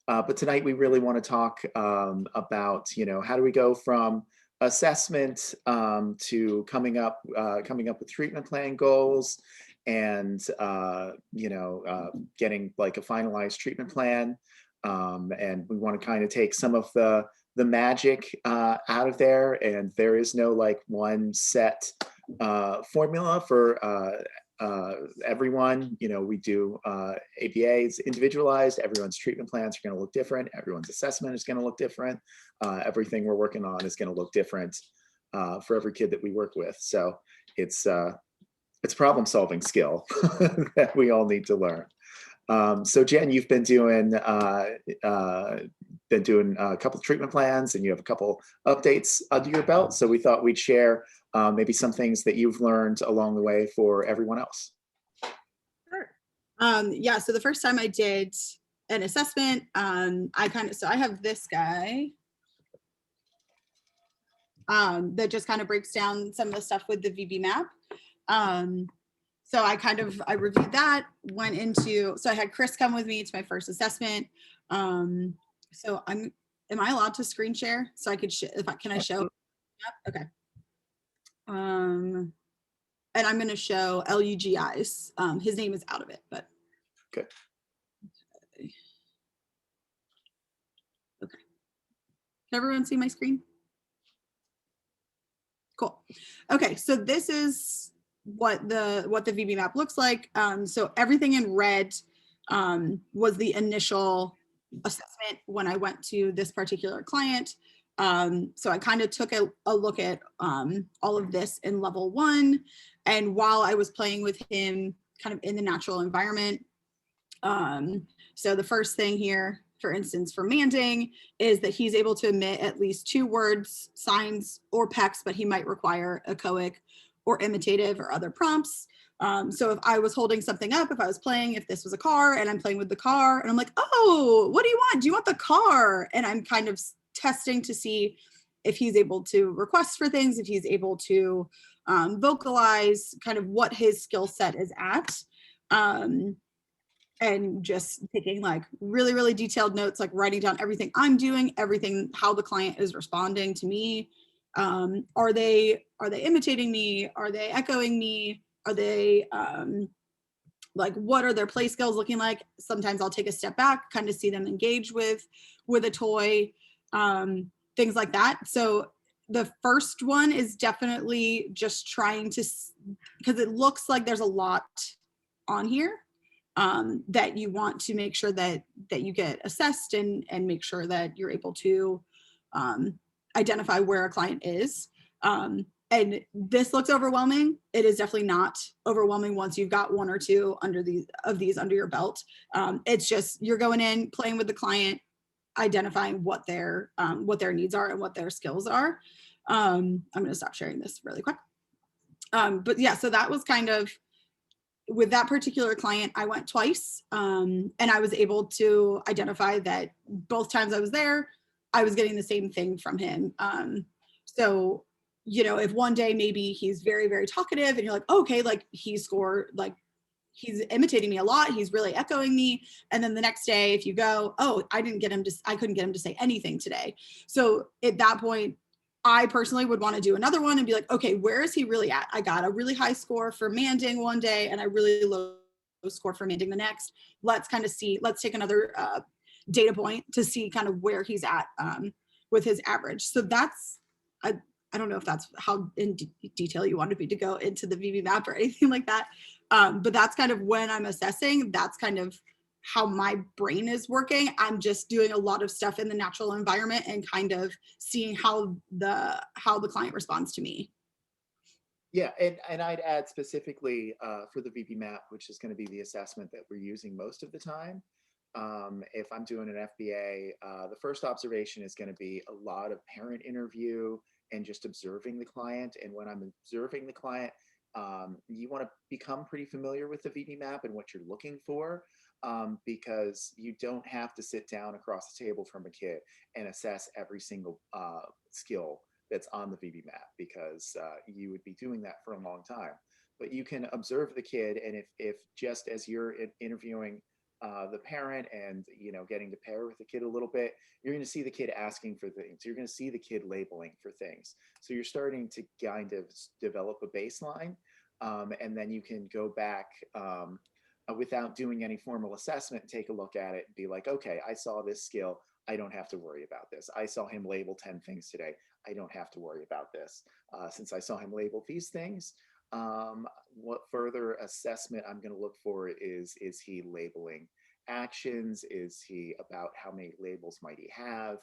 But tonight we really want to talk about, how do we go from assessment to coming up with treatment plan goals and getting like a finalized treatment plan. And we want to kind of take some of the magic out of there, and there is no like one set formula for everyone. We do AByay is individualized. Everyone's treatment plans are going to look different. Everyone's assessment is going to look different. Everything we're working on is going to look different for every kid that we work with. So it's problem solving skill that we all need to learn. So Jen, you've been doing a couple of treatment plans, and you have a couple updates under your belt. So we thought we'd share maybe some things that you've learned along the way for everyone else. Sure. Yeah, so the first time I did an assessment, I have this guy that just kind of breaks down some of the stuff with the VB-MAPP. So I reviewed that, so I had Chris come with me to my first assessment. So am I allowed to screen share? So I could, can I show? Okay. And I'm going to show LUGI's. His name is out of it, but. Good. Okay. Can everyone see my screen? Cool. Okay, so this is what the VB-MAPP looks like. So everything in red was the initial assessment when I went to this particular client. So I kind of took a look at all of this in level 1. And while I was playing with him kind of in the natural environment, so the first thing here, for instance, for Manding, is that he's able to emit at least 2 words, signs, or pecks, but he might require echoic or imitative or other prompts. So if I was holding something up, if I was playing, if this was a car and I'm playing with the car and I'm like, oh, what do you want? Do you want the car? And I'm kind of testing to see if he's able to request for things, if he's able to vocalize kind of what his skill set is at. And just taking like really, really detailed notes, like writing down everything I'm doing, everything, how the client is responding to me. Are they imitating me? Are they echoing me? Are they like, what are their play skills looking like? Sometimes I'll take a step back, kind of see them engage with a toy, things like that. So the first one is definitely just trying to, because it looks like there's a lot on here. That you want to make sure that you get assessed and make sure that you're able to identify where a client is. And this looks overwhelming. It is definitely not overwhelming once you've got 1 or 2 under these under your belt. It's just you're going in, playing with the client, identifying what their needs are and what their skills are. I'm going to stop sharing this really quick. But yeah, so that was kind of, with that particular client, I went twice, and I was able to identify that both times I was there, I was getting the same thing from him. So, if one day maybe he's very, very talkative and you're like, oh, okay, like he's imitating me a lot, he's really echoing me. And then the next day, if you go, oh, I couldn't get him to say anything today. So at that point, I personally would want to do another one and be like, okay, where is he really at? I got a really high score for Manding one day and a really low score for Manding the next. Let's kind of see, let's take another data point to see kind of where he's at with his average. So that's, I don't know if that's how in detail you wanted me to go into the VB-MAPP or anything like that. But that's kind of when I'm assessing, that's kind of how my brain is working. I'm just doing a lot of stuff in the natural environment and kind of seeing how the client responds to me. Yeah, and I'd add specifically for the VB-MAPP, which is going to be the assessment that we're using most of the time. If I'm doing an FBA, the first observation is going to be a lot of parent interview and just observing the client. And when I'm observing the client, you want to become pretty familiar with the VB-MAPP and what you're looking for, because you don't have to sit down across the table from a kid and assess every single skill that's on the VB-MAPP, because you would be doing that for a long time. But you can observe the kid, and if just as you're interviewing the parent and, getting to pair with the kid a little bit, you're going to see the kid asking for things. You're going to see the kid labeling for things. So you're starting to kind of develop a baseline. And then you can go back without doing any formal assessment, take a look at it and be like, okay, I saw this skill. I don't have to worry about this. I saw him label 10 things today. I don't have to worry about this. Since I saw him label these things, what further assessment I'm going to look for is he labeling actions? Is he about how many labels might he have?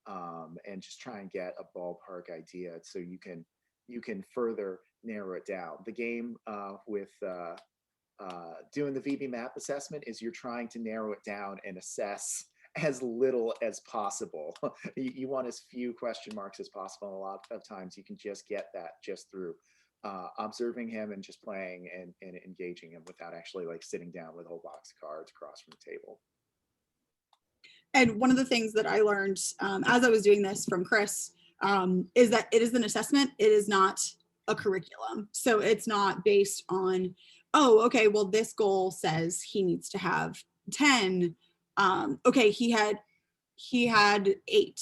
And just try and get a ballpark idea so you can further narrow it down. The game with doing the VB-MAPP assessment is you're trying to narrow it down and assess as little as possible. You want as few question marks as possible. And a lot of times you can just get that just through observing him and just playing and engaging him without actually like sitting down with a whole box of cards across from the table. And one of the things that I learned as I was doing this from Chris is that it is an assessment. It is not a curriculum. So it's not based on, oh, okay, well, this goal says he needs to have 10. Okay, he had 8.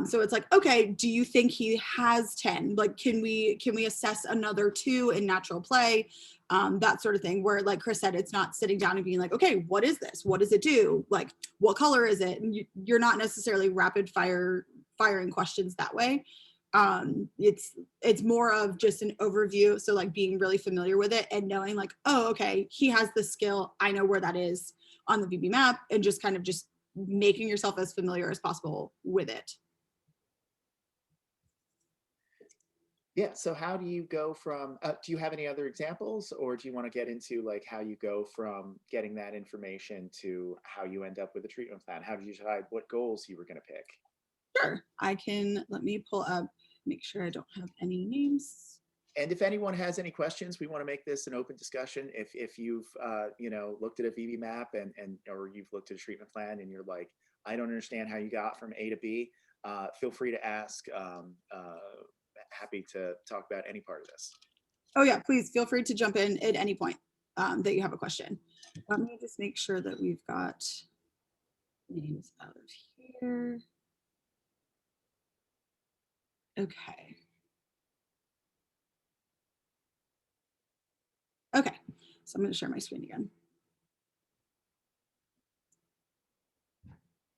So it's like, okay, do you think he has 10? Like, can we assess another 2 in natural play? That sort of thing, where like Chris said, it's not sitting down and being like, okay, what is this? What does it do? Like, what color is it? And you're not necessarily rapid firing questions that way. It's more of just an overview. So like being really familiar with it and knowing like, oh, okay, he has this skill. I know where that is on the VB-MAPP, and just kind of just making yourself as familiar as possible with it. Yeah. So how do you go from, do you have any other examples, or do you want to get into like how you go from getting that information to how you end up with a treatment plan? How did you decide what goals you were going to pick? Sure. Let me pull up, make sure I don't have any names. And if anyone has any questions, we want to make this an open discussion. If you've looked at a VB-MAPP and or you've looked at a treatment plan and you're like, I don't understand how you got from A to B, feel free to ask. Happy to talk about any part of this. Oh yeah, please feel free to jump in at any point that you have a question. Let me just make sure that we've got names out of here. Okay. Okay, so I'm going to share my screen again.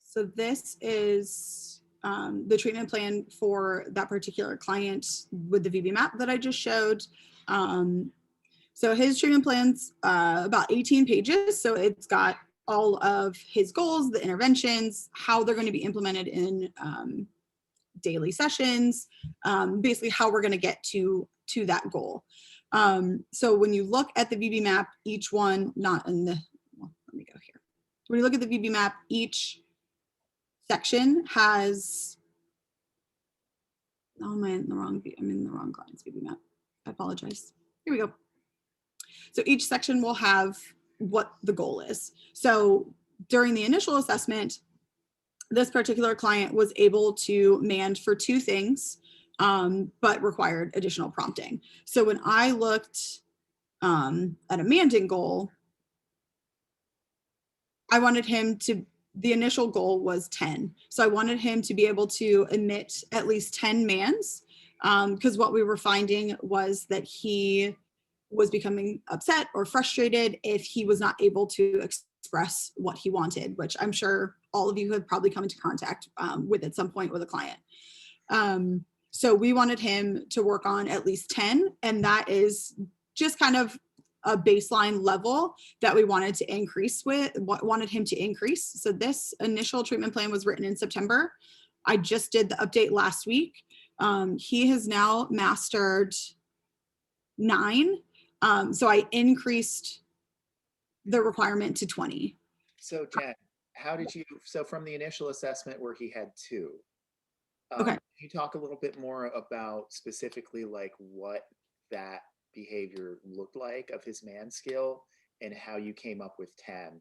So this is the treatment plan for that particular client with the VB-MAPP that I just showed. So his treatment plan's about 18 pages. So it's got all of his goals, the interventions, how they're going to be implemented in daily sessions, basically how we're going to get to that goal. So when you look at the VB-MAPP, each one, not in the, well, let me go here. When you look at the VB-MAPP, each section has, oh, I'm in the wrong client's VB-MAPP. I apologize. Here we go. So each section will have what the goal is. So during the initial assessment, this particular client was able to mand for 2 things, but required additional prompting. So when I looked at a manding goal, I wanted him to, the initial goal was 10. So I wanted him to be able to emit at least 10 mans, because what we were finding was that he was becoming upset or frustrated if he was not able to express what he wanted, which I'm sure all of you have probably come into contact with at some point with a client. So we wanted him to work on at least 10, and that is just kind of a baseline level that we wanted to increase with, wanted him to increase. So this initial treatment plan was written in September. I just did the update last week. He has now mastered 9. So I increased the requirement to 20. So Jen, how did you, so from the initial assessment where he had 2, Okay. Can you talk a little bit more about specifically like what that behavior looked like of his man skill and how you came up with 10,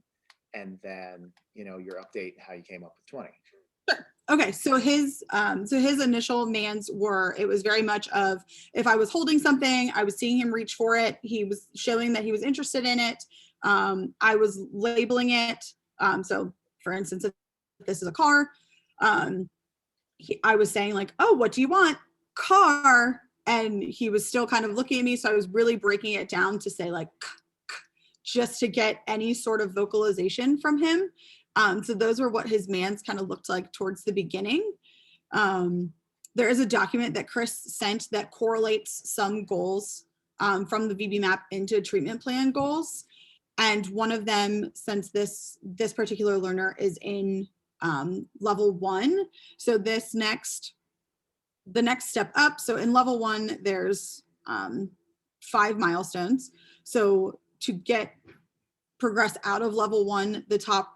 and then, your update and how you came up with 20? Sure. Okay, so his initial mans were, it was very much of, if I was holding something, I was seeing him reach for it. He was showing that he was interested in it. I was labeling it. So for instance, if this is a car, I was saying like, oh, what do you want? Car. And he was still kind of looking at me. So I was really breaking it down to say like, just to get any sort of vocalization from him. So those were what his mands kind of looked like towards the beginning. There is a document that Chris sent that correlates some goals from the VB-MAPP into treatment plan goals. And one of them, since this particular learner is in level 1, so the next step up, so in level 1, there's 5 milestones. So to progress out of level 1, the top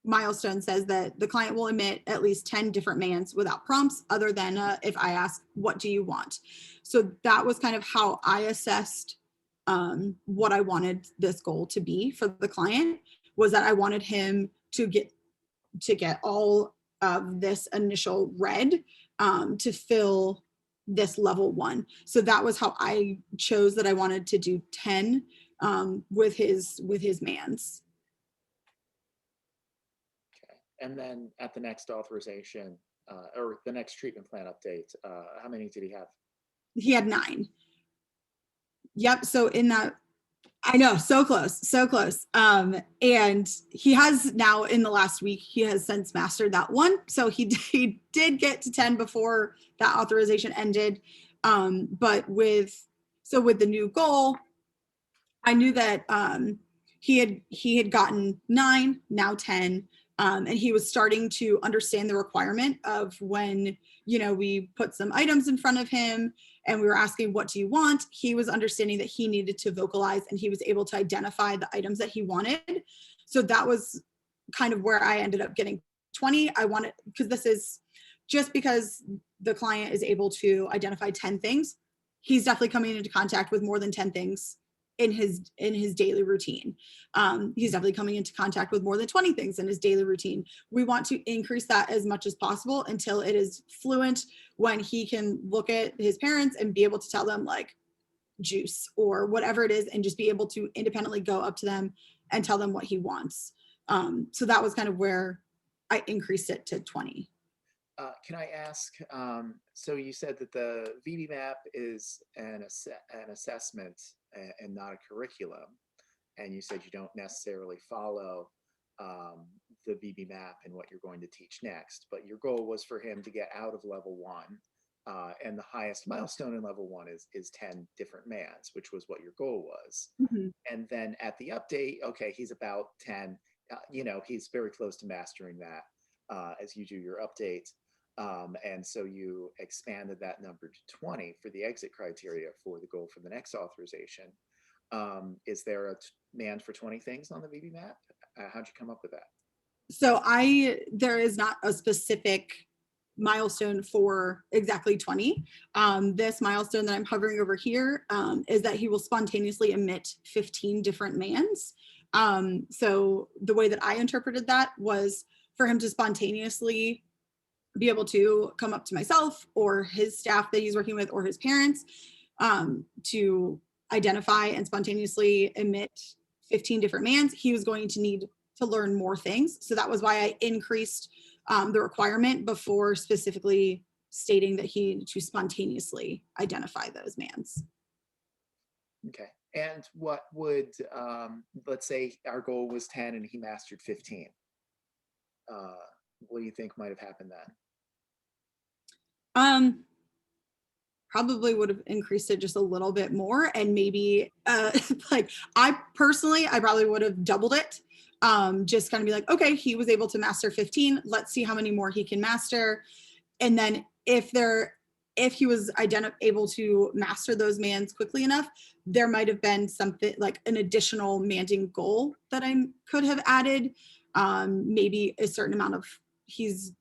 milestone says that the client will emit at least 10 different mands without prompts, other than if I ask, what do you want? So that was kind of how I assessed what I wanted this goal to be for the client, was that I wanted him to get all of this initial red to fill this level 1. So that was how I chose that I wanted to do 10 with his mands. Okay. And then at the next authorization or the next treatment plan update, how many did he have? He had 9. Yep. So in that, I know, so close. And he has now, in the last week, he has since mastered that one. So he did get to 10 before that authorization ended. But with the new goal, I knew that he had gotten 9, now 10. And he was starting to understand the requirement of when, we put some items in front of him and we were asking, what do you want? He was understanding that he needed to vocalize, and he was able to identify the items that he wanted. So that was kind of where I ended up getting 20. I wanted, because this is just because the client is able to identify 10 things, he's definitely coming into contact with more than 10 things in his daily routine. He's definitely coming into contact with more than 20 things in his daily routine. We want to increase that as much as possible until it is fluent, when he can look at his parents and be able to tell them like juice or whatever it is, and just be able to independently go up to them and tell them what he wants. So that was kind of where I increased it to 20. Can I ask, so you said that the VB-MAPP is an assessment and not a curriculum, and you said you don't necessarily follow the VB-MAPP and what you're going to teach next, but your goal was for him to get out of level 1, and the highest milestone in level 1 is 10 different mands, which was what your goal was. Mm-hmm. And then at the update, okay, he's about 10, he's very close to mastering that as you do your update. And so you expanded that number to 20 for the exit criteria for the goal for the next authorization. Is there a mand for 20 things on the VB-MAPP? How'd you come up with that? So there is not a specific milestone for exactly 20. This milestone that I'm hovering over here is that he will spontaneously emit 15 different mands. So the way that I interpreted that was for him to spontaneously be able to come up to myself or his staff that he's working with or his parents to identify and spontaneously emit 15 different mands. He was going to need to learn more things. So that was why I increased the requirement before specifically stating that he needed to spontaneously identify those mands. Okay. And what would, let's say our goal was 10 and he mastered 15. What do you think might have happened then? Probably would have increased it just a little bit more, and maybe like I probably would have doubled it. Just kind of be like, okay, he was able to master 15. Let's see how many more he can master. And then if he was able to master those mands quickly enough, there might have been something like an additional manding goal that I could have added. Maybe a certain amount of he's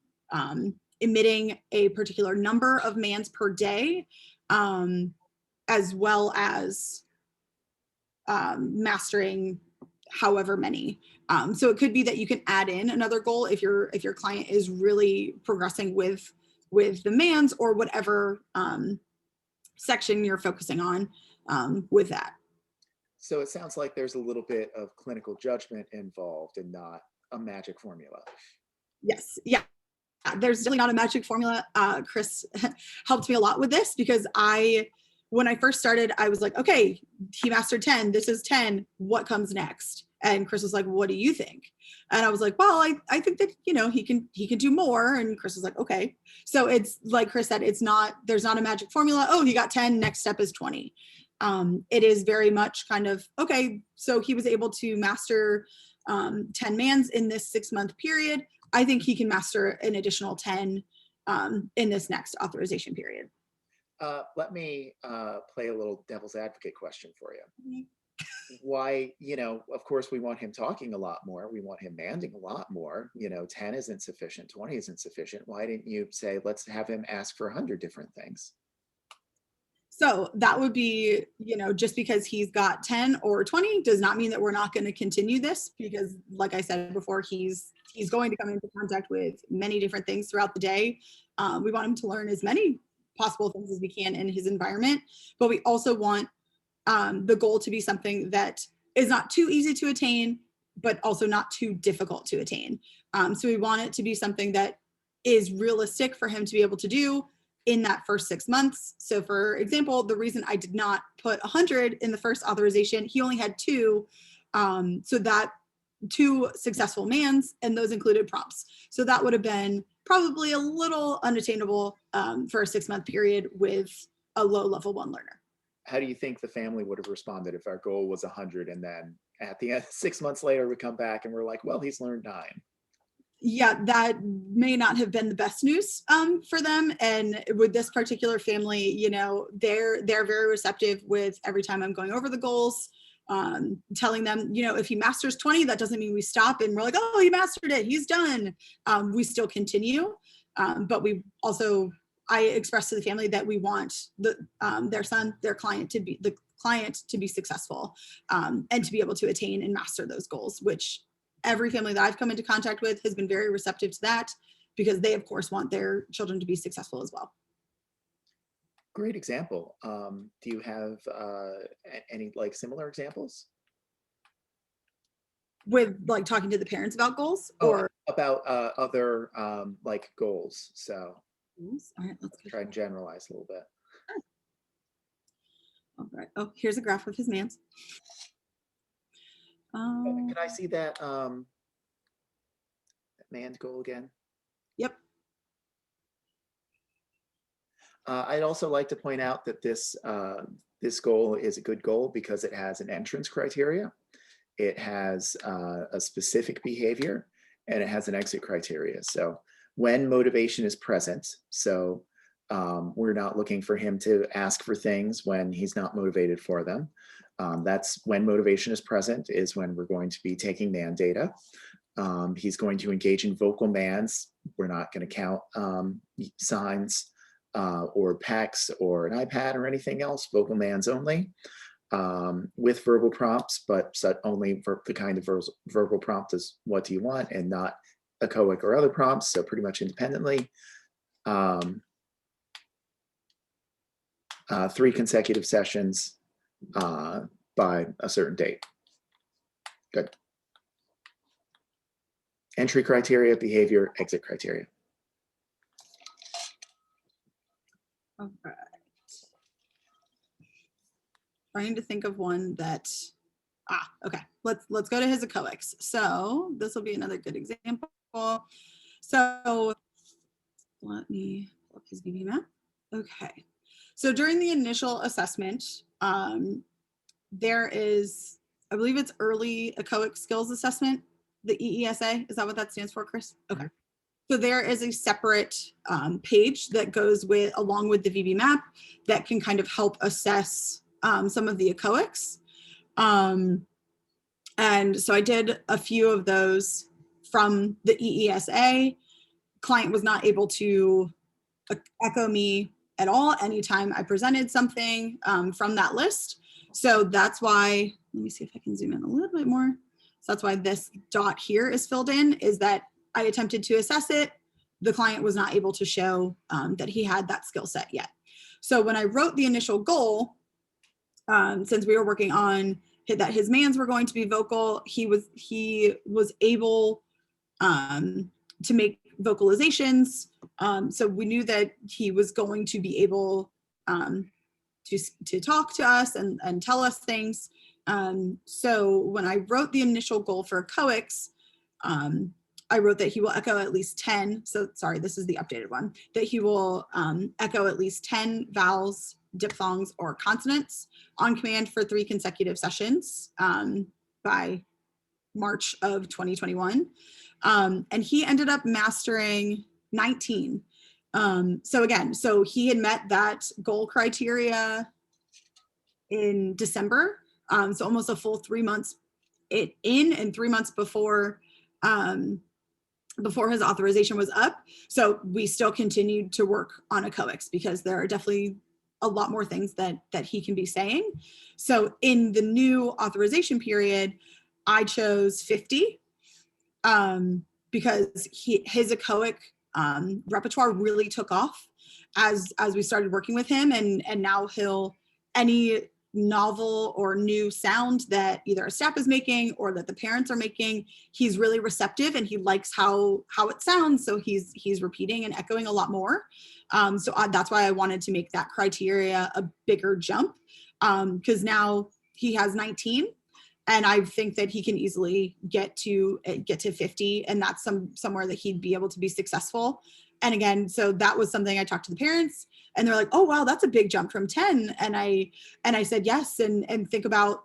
emitting a particular number of mands per day, as well as mastering however many. So it could be that you can add in another goal if your client is really progressing with the mands or whatever section you're focusing on with that. So it sounds like there's a little bit of clinical judgment involved and not a magic formula. Yes. Yeah. There's definitely not a magic formula. Chris helped me a lot with this because when I first started, I was like, okay, he mastered 10. This is 10. What comes next? And Chris was like, what do you think? And I was like, well, I think that, he can do more. And Chris was like, okay. So it's like Chris said, there's not a magic formula. Oh, he got 10. Next step is 20. It is very much kind of, okay, so he was able to master 10 mans in this 6-month period. I think he can master an additional 10 in this next authorization period. Let me play a little devil's advocate question for you. Why, of course, we want him talking a lot more. We want him manding a lot more. 10 isn't sufficient, 20 isn't sufficient. Why didn't you say, let's have him ask for 100 different things? So that would be, just because he's got 10 or 20 does not mean that we're not going to continue this, because like I said before, he's going to come into contact with many different things throughout the day. We want him to learn as many possible things as we can in his environment, but we also want the goal to be something that is not too easy to attain, but also not too difficult to attain. So we want it to be something that is realistic for him to be able to do in that first 6 months. So for example, the reason I did not put 100 in the first authorization, he only had 2. So that 2 successful mans, and those included prompts. So that would have been probably a little unattainable for a 6-month period with a low level 1 learner. How do you think the family would have responded if our goal was 100 and then at the end, 6 months later, we come back and we're like, well, he's learned 9? Yeah, that may not have been the best news for them. And with this particular family, they're very receptive with every time I'm going over the goals, telling them, if he masters 20, that doesn't mean we stop and we're like, oh, he mastered it, he's done. We still continue. But I expressed to the family that we want their client to be successful and to be able to attain and master those goals, which every family that I've come into contact with has been very receptive to that, because they, of course, want their children to be successful as well. Great example. Do you have any similar examples? With talking to the parents about goals, or about other goals? So all right, let's try and generalize a little bit. All right. Oh, here's a graph of his mans. Can I see that manned goal again? Yep. I'd also like to point out that this goal is a good goal because it has an entrance criteria, it has a specific behavior, and it has an exit criteria. So when motivation is present, so we're not looking for him to ask for things when he's not motivated for them. That's when motivation is present, is when we're going to be taking man data. He's going to engage in vocal mans. We're not going to count signs or PECs or an iPad or anything else, vocal mans only, with verbal prompts, but only for the kind of verbal prompt is what do you want, and not echoic or other prompts, so pretty much independently. 3 consecutive sessions by a certain date. Good. Entry criteria, behavior, exit criteria. All right. Trying to think of one that, okay. Let's go to his echoics. So this will be another good example. So let me pull up his VB-MAPP. Okay. So during the initial assessment, there is, I believe it's early echoic skills assessment, the EESA. Is that what that stands for, Chris? Okay. So there is a separate page that goes along with the VB-MAPP that can kind of help assess some of the echoics. And so I did a few of those from the EESA. Client was not able to echo me at all anytime I presented something from that list. So that's why, let me see if I can zoom in a little bit more. So that's why this dot here is filled in, is that I attempted to assess it. The client was not able to show that he had that skill set yet. So when I wrote the initial goal, since we were working on that his mans were going to be vocal. He was able to make vocalizations. So we knew that he was going to be able to talk to us and tell us things. So when I wrote the initial goal for COEX, I wrote that he will echo at least 10. So sorry, this is the updated one, that he will echo at least 10 vowels, diphthongs, or consonants on command for 3 consecutive sessions by March of 2021. And he ended up mastering 19. So again, so he had met that goal criteria in December. So almost a full 3 months in and 3 months before his authorization was up. So we still continued to work on a COEX because there are definitely a lot more things that he can be saying. So in the new authorization period, I chose 50 because his echoic repertoire really took off as we started working with him, and now any novel or new sound that either a staff is making or that the parents are making, he's really receptive and he likes how it sounds. So he's repeating and echoing a lot more. So that's why I wanted to make that criteria a bigger jump, because now he has 19. And I think that he can easily get to 50, and that's somewhere that he'd be able to be successful. And again, so that was something I talked to the parents, and they're like, "Oh wow, that's a big jump from 10." And I said yes, and think about,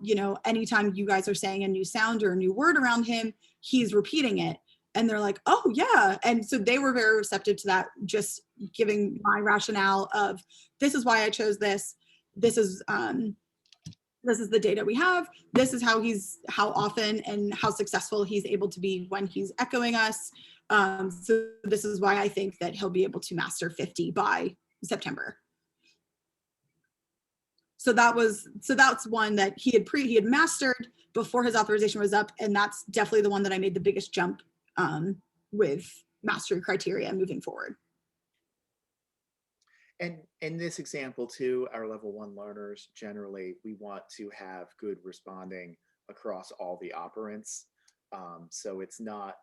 anytime you guys are saying a new sound or a new word around him, he's repeating it. And they're like, "Oh yeah." And so they were very receptive to that, just giving my rationale of, this is why I chose this. This is the data we have. This is how often and how successful he's able to be when he's echoing us. So this is why I think that he'll be able to master 50 by September. So that's one that he had mastered before his authorization was up, and that's definitely the one that I made the biggest jump with mastery criteria moving forward. And in this example too, our level 1 learners, generally, we want to have good responding across all the operants. So it's not,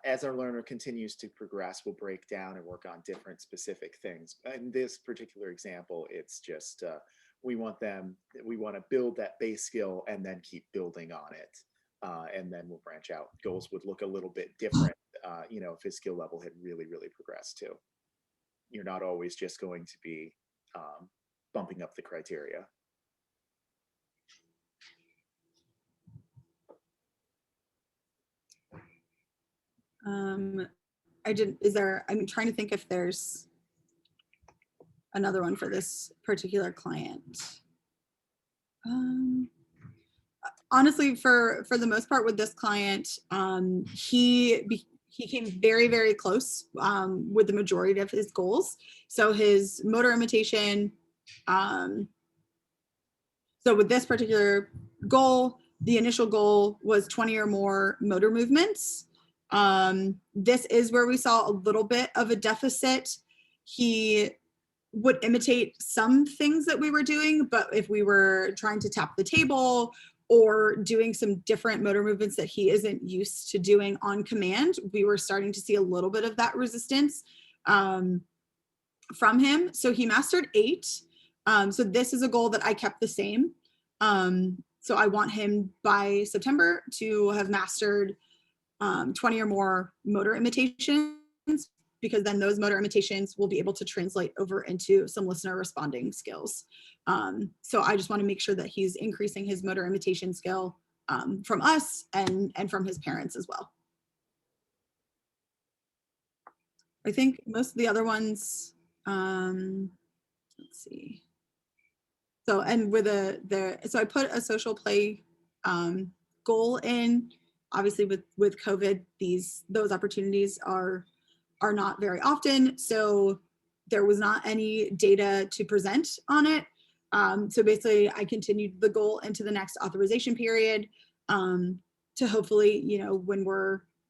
as our learner continues to progress, we'll break down and work on different specific things. In this particular example, it's just, we want to build that base skill and then keep building on it. And then we'll branch out. Goals would look a little bit different, if his skill level had really, really progressed too. You're not always just going to be bumping up the criteria. I'm trying to think if there's another one for this particular client. Honestly, for the most part with this client, he came very, very close with the majority of his goals. So his motor imitation, so with this particular goal, the initial goal was 20 or more motor movements. This is where we saw a little bit of a deficit. He would imitate some things that we were doing, but if we were trying to tap the table or doing some different motor movements that he isn't used to doing on command, we were starting to see a little bit of that resistance from him. So he mastered 8. So this is a goal that I kept the same. So I want him by September to have mastered 20 or more motor imitations, because then those motor imitations will be able to translate over into some listener responding skills. So I just want to make sure that he's increasing his motor imitation skill from us and from his parents as well. I think most of the other ones, let's see. So, and with so I put a social play goal in. Obviously with COVID, those opportunities are not very often. So there was not any data to present on it. So basically I continued the goal into the next authorization period to hopefully,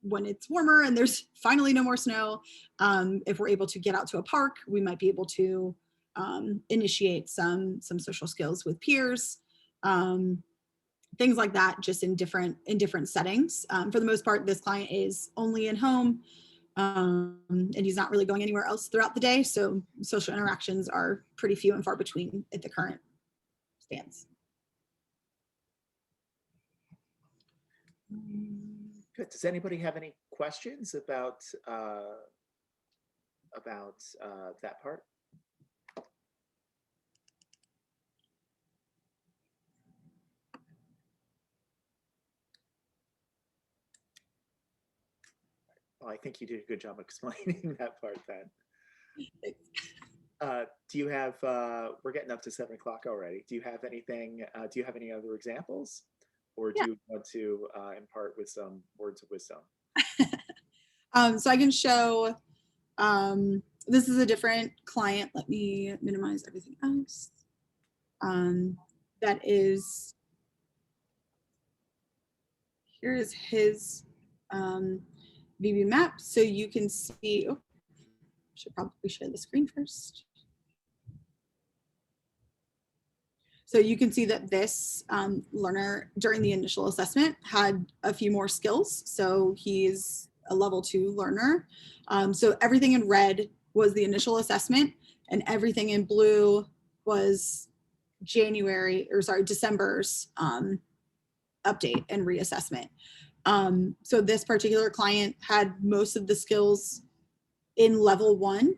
when it's warmer and there's finally no more snow, if we're able to get out to a park, we might be able to initiate some social skills with peers. things like that, just in different settings. For the most part, this client is only in home, and he's not really going anywhere else throughout the day. So social interactions are pretty few and far between at the current stance. Good. Does anybody have any questions about that part? Well, I think you did a good job explaining that part then. Do you have, we're getting up to 7 o'clock already. Do you have anything, do you have any other examples? Or do you want to impart with some words of wisdom? So I can show, this is a different client. Let me minimize everything else. That is, here is his VB-MAPP. So you can see, oh, should probably share the screen first. So you can see that this learner during the initial assessment had a few more skills. So he's a level 2 learner. So everything in red was the initial assessment, and everything in blue was December's update and reassessment. So this particular client had most of the skills in level 1.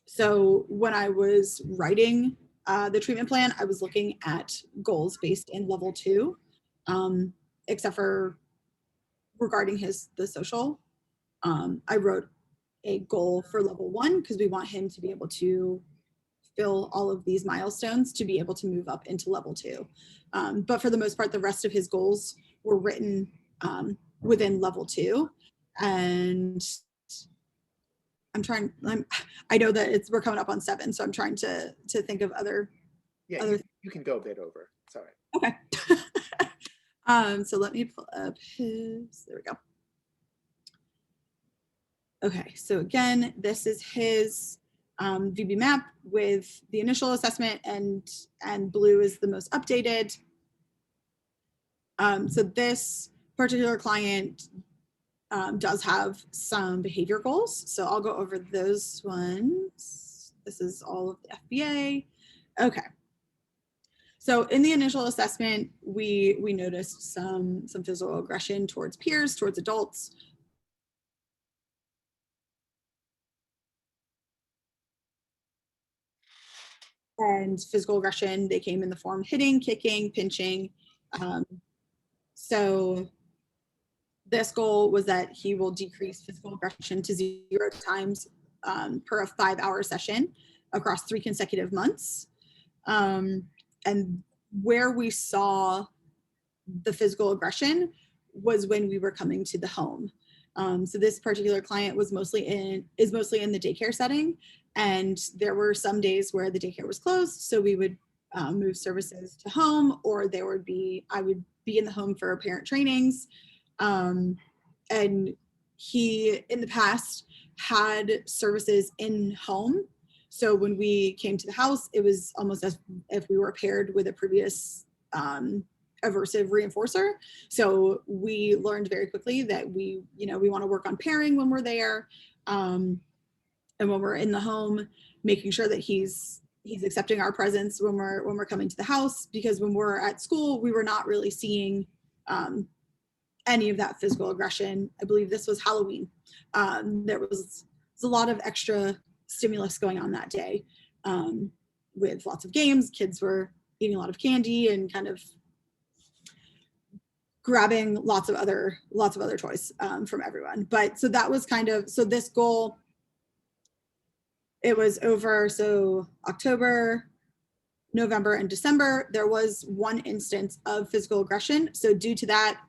So when I was writing the treatment plan, I was looking at goals based in level 2, except for regarding the social. I wrote a goal for level 1 because we want him to be able to fill all of these milestones to be able to move up into level 2. But for the most part, the rest of his goals were written within level 2. And I know that we're coming up on 7, so I'm trying to think of other. Yeah, you can go a bit over. Sorry. Okay. So let me pull up his, there we go. Okay, so again, this is his VB-MAPP with the initial assessment, and blue is the most updated. So this particular client does have some behavior goals. So I'll go over those ones. This is all of the FBA. Okay. So in the initial assessment, we noticed some physical aggression towards peers, towards adults. And physical aggression, they came in the form hitting, kicking, pinching. So this goal was that he will decrease physical aggression to 0 times per a 5-hour session across 3 consecutive months. And where we saw the physical aggression was when we were coming to the home. So this particular client is mostly in the daycare setting, and there were some days where the daycare was closed, so we would move services to home, or I would be in the home for parent trainings. And he in the past had services in home. So when we came to the house, it was almost as if we were paired with a previous aversive reinforcer. So we learned very quickly that we want to work on pairing when we're there. And when we're in the home, making sure that he's accepting our presence when we're coming to the house, because when we're at school, we were not really seeing any of that physical aggression. I believe this was Halloween. There was a lot of extra stimulus going on that day, with lots of games. Kids were eating a lot of candy and kind of grabbing lots of other toys from everyone. But so that was so this goal, it was over. So October, November, and December, there was one instance of physical aggression. So due to that,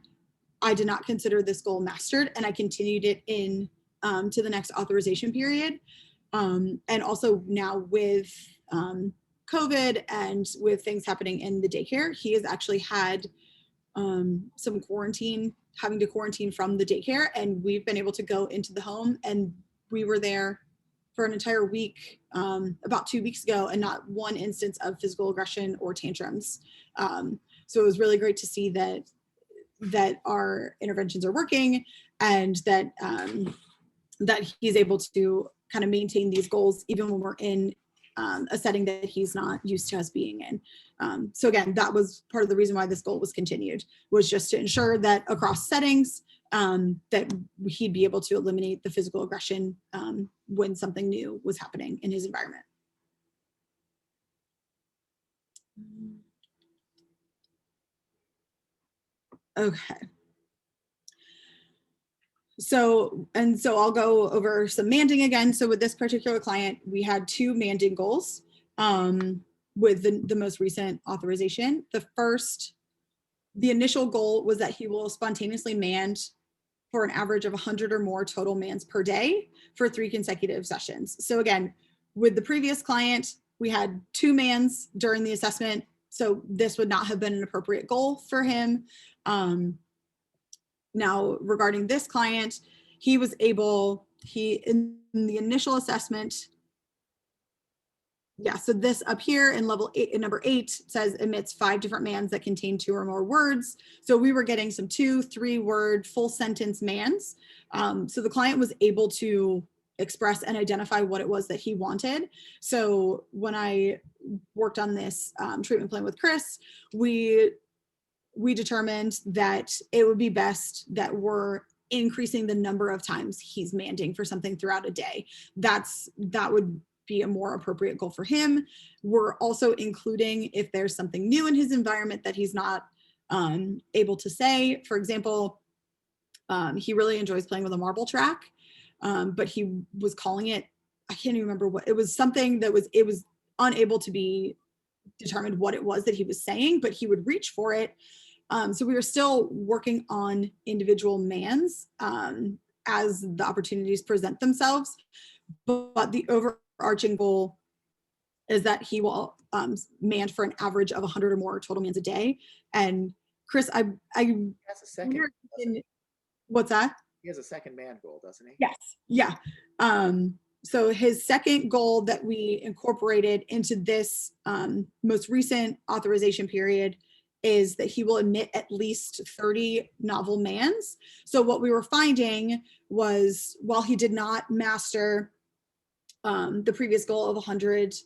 I did not consider this goal mastered, and I continued it in to the next authorization period. And also now with COVID and with things happening in the daycare, he has actually had some having to quarantine from the daycare, and we've been able to go into the home, and we were there for an entire week about 2 weeks ago, and not one instance of physical aggression or tantrums. So it was really great to see that our interventions are working, and that he's able to kind of maintain these goals even when we're in a setting that he's not used to us being in. So again, that was part of the reason why this goal was continued, was just to ensure that across settings, that he'd be able to eliminate the physical aggression when something new was happening in his environment. Okay. So I'll go over some manding again. So with this particular client, we had 2 manding goals with the most recent authorization. The initial goal was that he will spontaneously mand for an average of 100 or more total mans per day for 3 consecutive sessions. So again, with the previous client, we had 2 mans during the assessment. So this would not have been an appropriate goal for him. Now, regarding this client, he was able, in the initial assessment, yeah, so this up here in level 8, in number 8, says emits 5 different mans that contain 2 or more words. So we were getting some 2, 3 word full sentence mans. So the client was able to express and identify what it was that he wanted. So when I worked on this treatment plan with Chris, we determined that it would be best that we're increasing the number of times he's manding for something throughout a day. That would be a more appropriate goal for him. We're also including if there's something new in his environment that he's not able to say. For example, he really enjoys playing with a marble track, but he was calling it, I can't even remember what, it was something that it was unable to be determined what it was that he was saying, but he would reach for it. So we were still working on individual mans as the opportunities present themselves, but the overarching goal is that he will man for an average of 100 or more total mans a day. And Chris, That's a second. What's that? He has a second man goal, doesn't he? Yes. Yeah. So his second goal that we incorporated into this most recent authorization period is that he will emit at least 30 novel mans. So what we were finding was, while he did not master the previous goal of 100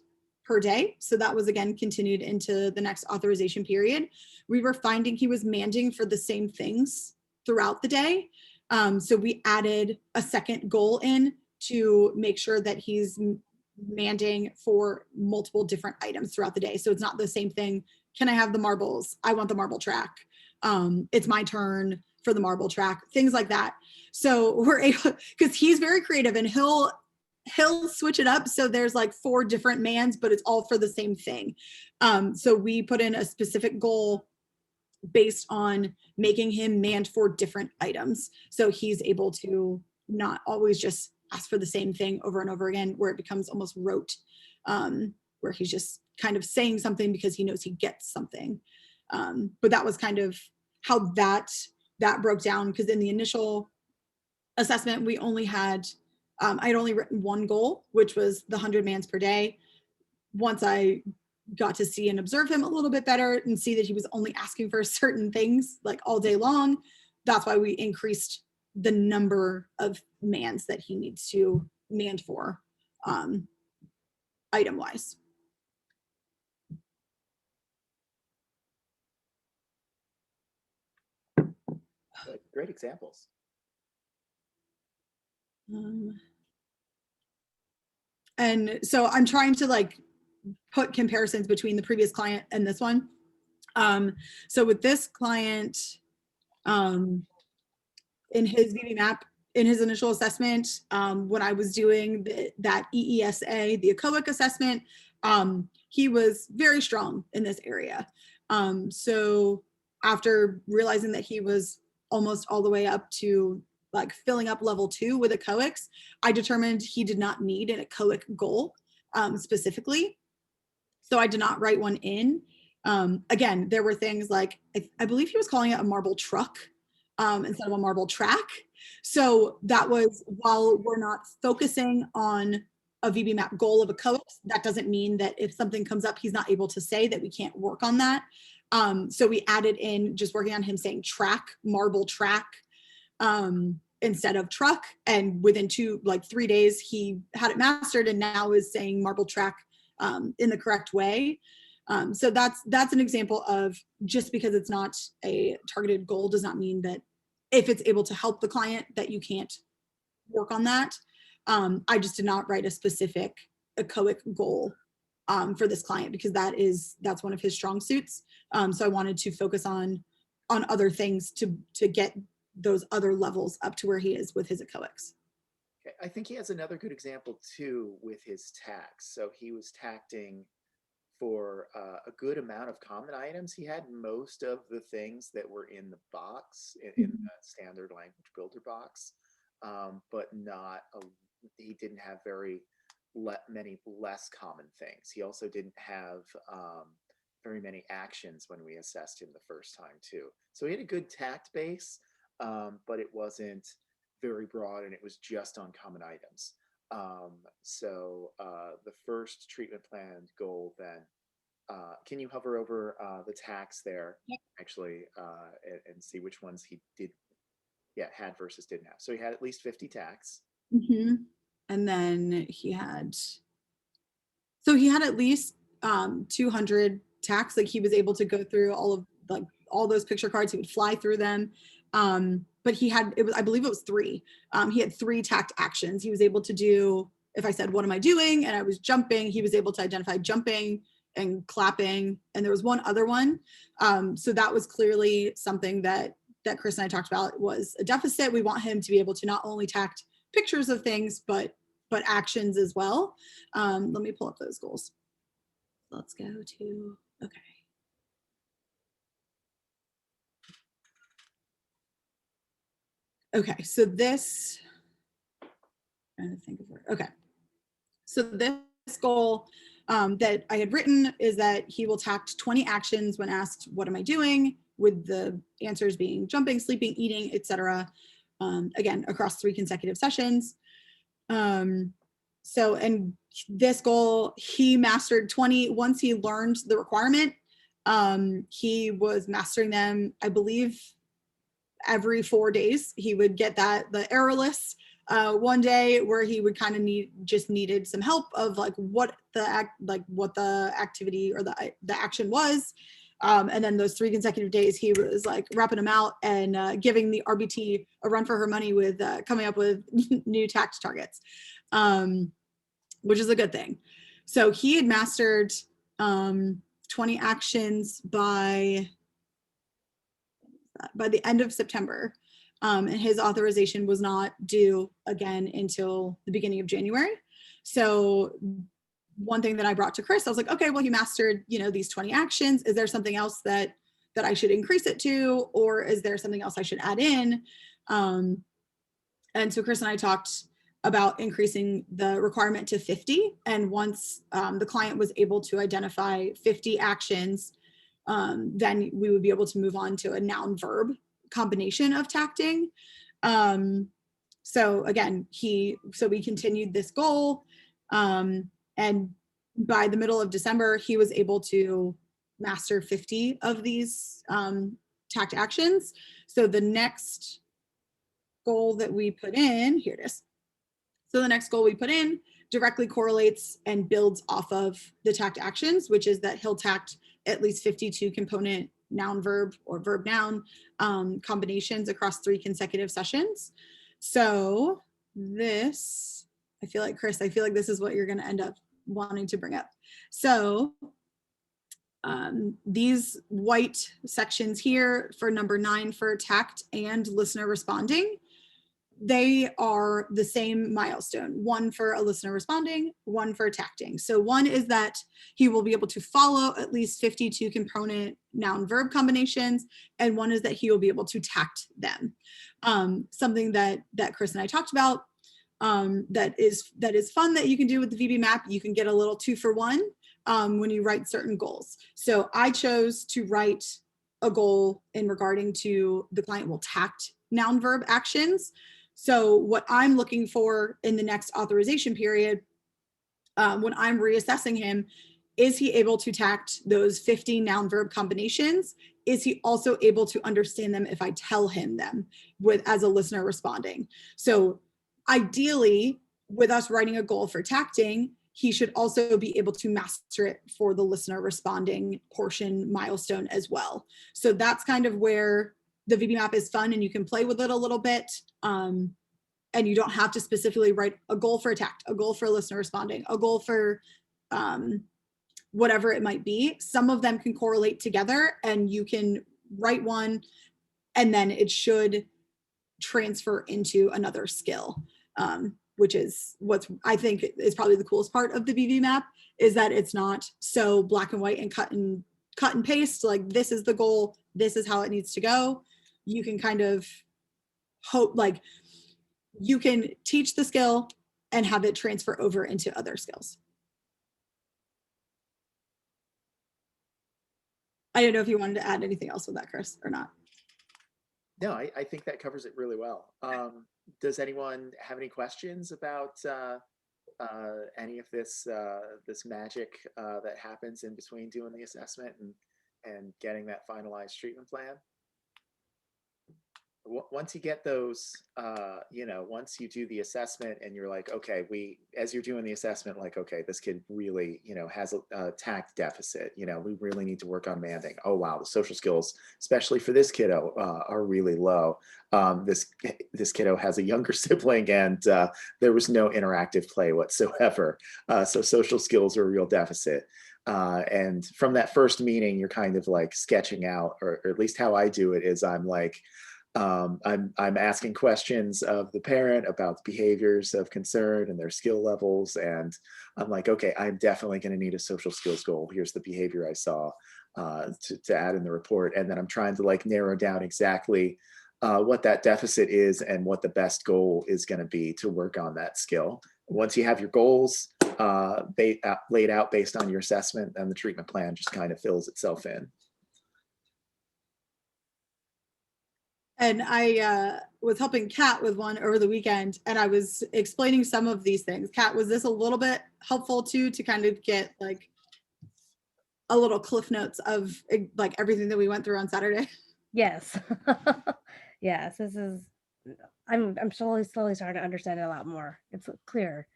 per day, so that was again continued into the next authorization period, we were finding he was manding for the same things throughout the day. So we added a second goal in to make sure that he's manding for multiple different items throughout the day. So it's not the same thing. Can I have the marbles? I want the marble track. It's my turn for the marble track, things like that. So we're able, because he's very creative, and he'll switch it up. So there's like 4 different mans, but it's all for the same thing. So we put in a specific goal based on making him manned for different items. So he's able to not always just ask for the same thing over and over again, where it becomes almost rote, where he's just kind of saying something because he knows he gets something. But that was kind of how that broke down, because in the initial assessment, we only had, I had only written 1 goal, which was the 100 mans per day. Once I got to see and observe him a little bit better and see that he was only asking for certain things like all day long, that's why we increased the number of mans that he needs to man for item wise. Great examples. And so I'm trying to like put comparisons between the previous client and this one. So with this client, in his VB-MAPP, in his initial assessment, when I was doing that EESA, the echoic assessment, he was very strong in this area. So after realizing that he was almost all the way up to like filling up level 2 with echoics, I determined he did not need an echoic goal specifically. So I did not write one in. Again, there were things like, I believe he was calling it a marble truck instead of a marble track. So that was, while we're not focusing on a VB-MAPP goal of AByay, that doesn't mean that if something comes up, he's not able to say that we can't work on that. So we added in just working on him saying track, marble track, instead of truck. And within 3 days, he had it mastered and now is saying marble track in the correct way. So that's an example of, just because it's not a targeted goal does not mean that if it's able to help the client that you can't work on that. I just did not write a specific AByay goal for this client, because that's one of his strong suits. So I wanted to focus on other things to get those other levels up to where he is with his AByys. Okay. I think he has another good example too with his tax. So he was tacting for a good amount of common items. He had most of the things that were in the box, in the standard language builder box, but he didn't have many less common things. He also didn't have very many actions when we assessed him the first time too. So he had a good tact base, but it wasn't very broad, and it was just on common items. So the first treatment plan goal then, can you hover over the tax there, Yep. actually, and see which ones he had versus didn't have. So he had at least 50 tax. Mm-hmm. And then he had at least 200 tax. Like, he was able to go through all those picture cards. He would fly through them. But I believe it was 3. He had 3 tact actions. He was able to do, if I said, what am I doing? And I was jumping, he was able to identify jumping and clapping. And there was one other one. So that was clearly something that Chris and I talked about was a deficit. We want him to be able to not only tact pictures of things, but actions as well. Let me pull up those goals. Let's go to, okay. Okay, so this, I'm trying to think of it. Okay, so this goal that I had written is that he will tact 20 actions when asked, what am I doing? With the answers being jumping, sleeping, eating, etc. Again, across 3 consecutive sessions. So, and this goal, he mastered 20 once he learned the requirement. He was mastering them, I believe, every 4 days. He would get the errorless one day where he would kind of needed some help of what the activity or the action was. And then those 3 consecutive days, he was wrapping them out and giving the RBT a run for her money with coming up with new tact targets, which is a good thing. So he had mastered 20 actions by the end of September. And his authorization was not due again until the beginning of January. So one thing that I brought to Chris, I was like, okay, well, he mastered, these 20 actions. Is there something else that I should increase it to, or is there something else I should add in? And so Chris and I talked about increasing the requirement to 50. And once the client was able to identify 50 actions, then we would be able to move on to a noun verb combination of tacting. So again, we continued this goal. And by the middle of December, he was able to master 50 of these tact actions. So the next goal that we put in, here it is. So the next goal we put in directly correlates and builds off of the tact actions, which is that he'll tact at least 52 component noun verb or verb noun combinations across 3 consecutive sessions. So this, I feel like, Chris, this is what you're going to end up wanting to bring up. So these white sections here for number 9 for tact and listener responding, they are the same milestone, 1 for a listener responding, 1 for tacting. So 1 is that he will be able to follow at least 52 component noun verb combinations, and 1 is that he will be able to tact them. Something that Chris and I talked about that is fun that you can do with the VB-MAPP. You can get a little 2 for 1 when you write certain goals. So I chose to write a goal in regarding to the client will tact noun verb actions. So what I'm looking for in the next authorization period when I'm reassessing him, is he able to tact those 15 noun verb combinations? Is he also able to understand them if I tell him them as a listener responding? So ideally, with us writing a goal for tacting, he should also be able to master it for the listener responding portion milestone as well. So that's kind of where the VB-MAPP is fun, and you can play with it a little bit. And you don't have to specifically write a goal for tact, a goal for listener responding, a goal for whatever it might be. Some of them can correlate together, and you can write one and then it should transfer into another skill, which is what I think is probably the coolest part of the VB-MAPP, is that it's not so black and white and cut and paste, like this is the goal, this is how it needs to go. You can kind of hope, like you can teach the skill and have it transfer over into other skills. I don't know if you wanted to add anything else with that, Chris, or not. No, I think that covers it really well. Does anyone have any questions about any of this this magic that happens in between doing the assessment and getting that finalized treatment plan? Once you get those, you know, once you do the assessment and you're like, okay, as you're doing the assessment, like, okay, this kid really, you know, has a tact deficit, you know, we really need to work on manding. Oh, wow, the social skills, especially for this kiddo, are really low. This kiddo has a younger sibling and there was no interactive play whatsoever. So social skills are a real deficit. And from that first meeting, you're kind of like sketching out, or at least how I do it is I'm like, I'm asking questions of the parent about the behaviors of concern and their skill levels. And I'm like, okay, I'm definitely going to need a social skills goal. Here's the behavior I saw to add in the report. And then I'm trying to like narrow down exactly what that deficit is and what the best goal is going to be to work on that skill. Once you have your goals laid out based on your assessment, and the treatment plan just kind of fills itself in. And I was helping Kat with one over the weekend, and I was explaining some of these things. Kat, was this a little bit helpful too, to kind of get like a little cliff notes of like everything that we went through on Saturday? Yes. Yes, this is, I'm slowly starting to understand it a lot more. It's clear.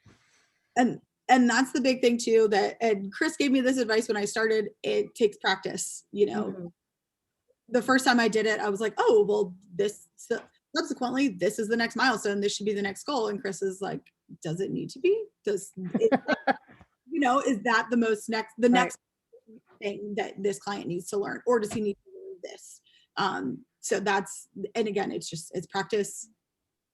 And that's the big thing too, that, and Chris gave me this advice when I started, it takes practice, you know. Mm-hmm. The first time I did it, I was like, oh, well, subsequently, this is the next milestone. This should be the next goal. And Chris is like, does it need to be? Does it, you know, is that the next thing that this client needs to learn, or does he need to learn this? So that's, and again, it's practice,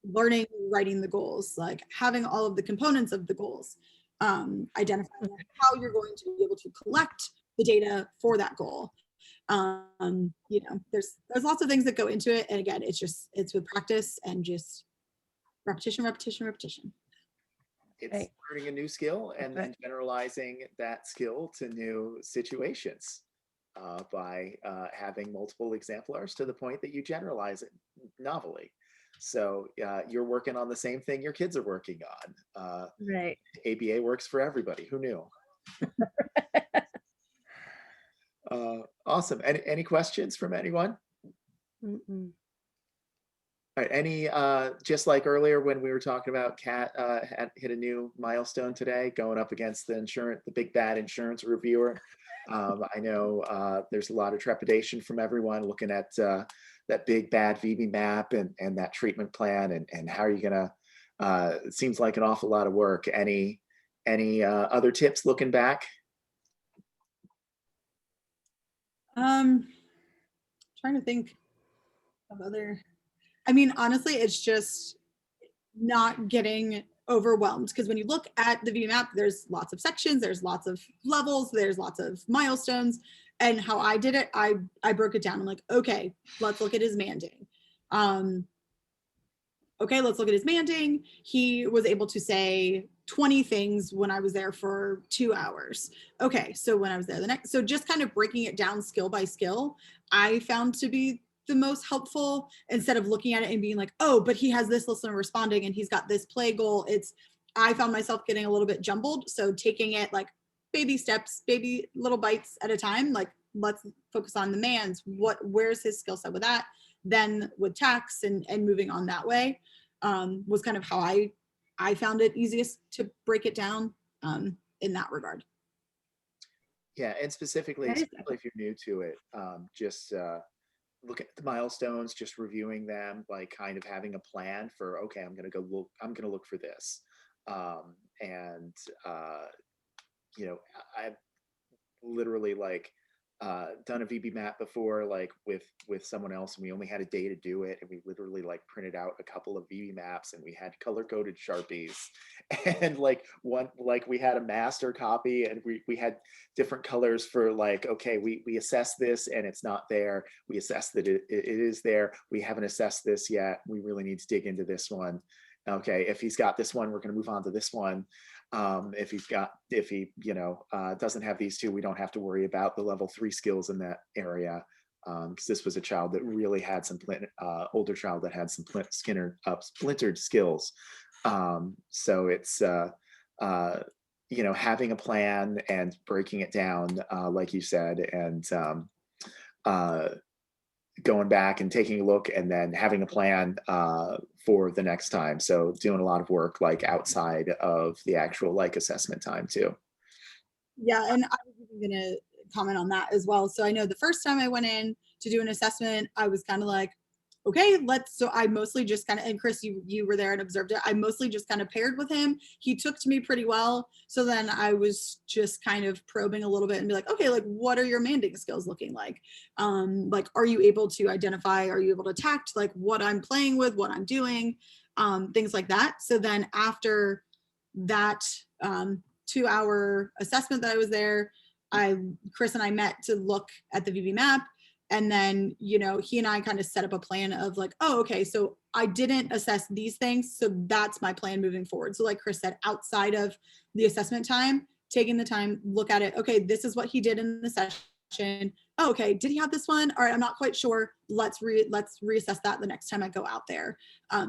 learning, writing the goals, like having all of the components of the goals, identifying how you're going to be able to collect the data for that goal. You know, there's lots of things that go into it, and again, it's with practice and just repetition. It's learning a new skill and then generalizing that skill to new situations by having multiple exemplars to the point that you generalize it novelly. So you're working on the same thing your kids are working on. Right. AByay works for everybody. Who knew? Awesome. Any questions from anyone? Mm-mm. All right, any, just like earlier when we were talking about Kat had hit a new milestone today, going up against the big bad insurance reviewer. I know there's a lot of trepidation from everyone looking at that big bad VB-MAPP and that treatment plan and how are you gonna, it seems like an awful lot of work. Any other tips looking back? Trying to think of other, I mean, honestly, it's just not getting overwhelmed, because when you look at the VB-MAPP, there's lots of sections, there's lots of levels, there's lots of milestones. And how I did it, I broke it down. I'm like, okay, let's look at his manding. Okay, let's look at his manding. He was able to say 20 things when I was there for 2 hours. Okay, so when I was there so just kind of breaking it down skill by skill, I found to be the most helpful, instead of looking at it and being like, oh, but he has this listener responding and he's got this play goal. It's, I found myself getting a little bit jumbled. So taking it like baby steps, baby little bites at a time, like let's focus on the man's, where's his skill set with that, then with tax and moving on that way, was kind of how I found it easiest to break it down in that regard. Yeah, and specifically, That is especially if you're new to it, just look at the milestones, just reviewing them, like kind of having a plan for, okay, I'm gonna look for this. And you know, I've literally like done a VB-MAPP before, like with someone else, and we only had a day to do it, and we literally like printed out a couple of VB-MAPPs, and we had color coded Sharpies, and like we had a master copy, and we had different colors for like, okay, we assessed this and it's not there, we assessed that it is there, we haven't assessed this yet, we really need to dig into this one. Okay, if he's got this one, we're going to move on to this one. If he doesn't have these two, we don't have to worry about the level 3 skills in that area, because this was a child that really had some older child that had some splintered skills. So it's having a plan and breaking it down, like you said, and going back and taking a look and then having a plan for the next time. So doing a lot of work like outside of the actual like assessment time too. Yeah, and I was even gonna comment on that as well. So I know the first time I went in to do an assessment, I was kind of like, okay, so I mostly just kind of, and Chris, you were there and observed it. I mostly just kind of paired with him. He took to me pretty well. So then I was just kind of probing a little bit and be like, okay, like what are your manding skills looking like? Like, are you able to identify, are you able to tact like what I'm playing with, what I'm doing, things like that. So then after that 2-hour assessment that I was there, Chris and I met to look at the VB-MAPP. And then, he and I kind of set up a plan of like, oh, okay, so I didn't assess these things. So that's my plan moving forward. So like Chris said, outside of the assessment time, taking the time, look at it. Okay, this is what he did in the session. Oh, okay, did he have this one? All right, I'm not quite sure. Let's reassess that the next time I go out there.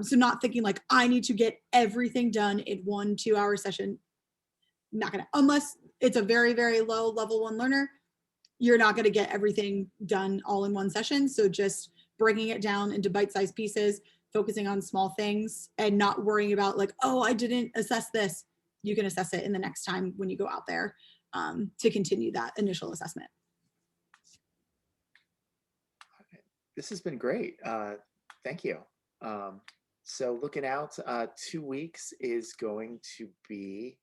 So not thinking like I need to get everything done in 1 2-hour session. Not gonna, unless it's a very, very low level 1 learner, you're not going to get everything done all in one session. So just breaking it down into bite-sized pieces, focusing on small things and not worrying about like, oh, I didn't assess this. You can assess it in the next time when you go out there to continue that initial assessment. This has been great. Thank you. So looking out, 2 weeks is going to be